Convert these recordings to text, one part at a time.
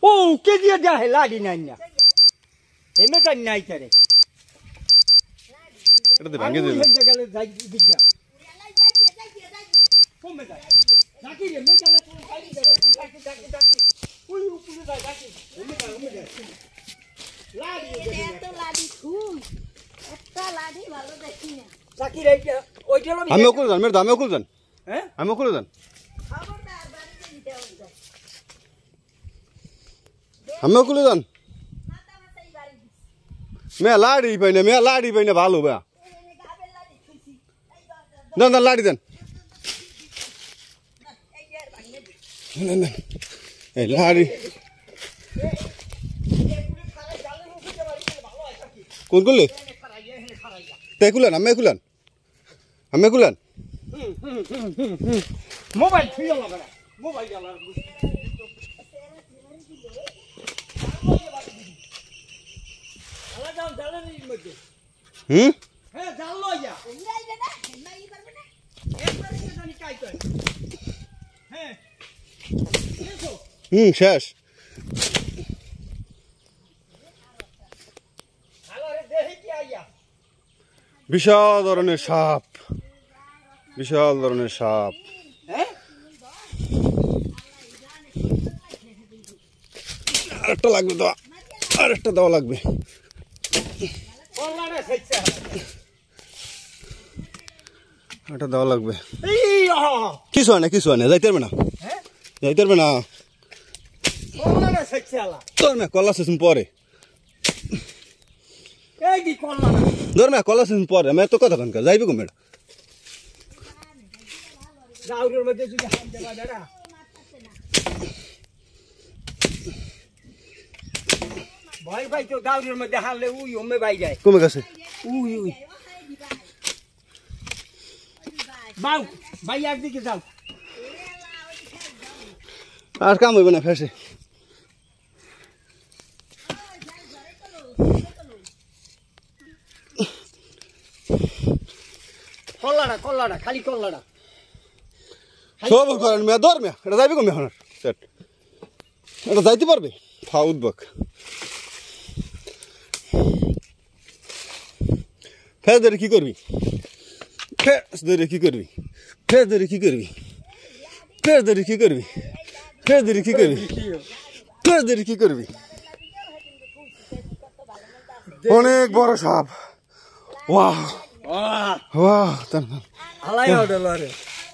ও কে দিয়ে দেয়া হে লাড়ি নাই না এমে জান নাই তারে এটা ভাঙে দিল গেলে যাই দিগা কমে যায় নাকি রে মে গেলে কোন যাই ডাকি ওই উপরে যায় ডাকি ওমে যায় লাড়ি এত লাড়ি খুব একটা লাড়ি ভালো দেখি না চাকি রে ওইটা লো আমি ওকুল জান মের দামে ওকুল জান হ্যাঁ আমি ওকুল জান খবরদার বাড়িতে দিতে হবে আমি ওকুল জান মাথা মাথাই বাড়ি মে লাড়ি পাইনা ভালো বা এনে গাবের লাড়ি খুশি দেন দেন লাড়ি দেন না এই লাড়ি কোন করলে তাই কুলান আমি কুলান মোবাইল ছিল না বড় মোবাইল জ্বালা আলাদা জ্বালানির মধ্যে হ্যাঁ জাল লইয়া উড়াই দে না নাই করবে না একবারে জানি কাই কর হ্যাঁ দেখো শেষ হ্যালো রে দেখি কি আইয়া বিশাল ধরনের সাপ হ্যাঁ আরেকটা লাগবে তো আরেকটা দেওয়া লাগবে ওলারে খাইছে এটা দেওয়া লাগবে এই কিছু হয় না যাইতে পারবে না হ্যাঁ ওলারে খাইছে আলা তোর মে কলা সেশন পরে এই কি করলা না ধর মে কলা সেশন পরে আমি তো কথা কানকা যাইবে কো মেডা গাউরের মধ্যে যদি হাত দেবা দাঁড়া ভাই তো গাউরের মধ্যে হারলে উই ওমে বাই যায় কমে গেছে উই বাউ ভাই একদিকে যাও আর কাম হইবে না ফেসে কল্লাটা খালি কল্লাটা সব করেন মে ধর মে এটা যাইবে কো মে হনার সেট এটা যাইতে পারবে ফাউদ বক ফেস ধরে কি করবি ফেস ধরে কি করবি অনেক বড় সাপ ওয়াও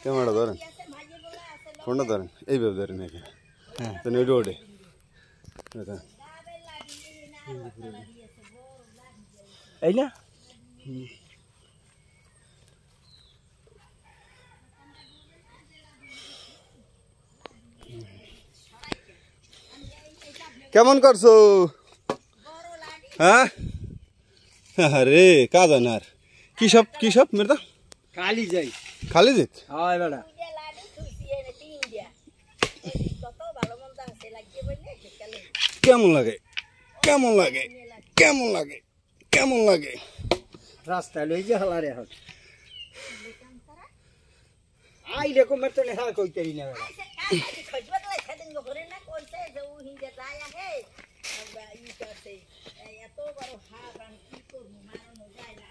ক্যামেরা ধরেন ফোনটা ধরেন এইভাবে ধরেন হ্যাঁ ওইটা এই না কেমন করছো হ্যাঁ আরে কাজ না আর কি সব মেরদা কালি যাই খালি যেত হয় বেটা কেমন লাগে রাস্তায় লই যে হালারে হট আই রকম তো নেহা কইতেরি না বেটা খজবা তো খাদিন ঘরে না কইছে যে ও হিন্দে যায় আহে ই করতে এত বড় হাত আমি কি করব মারনো যায় না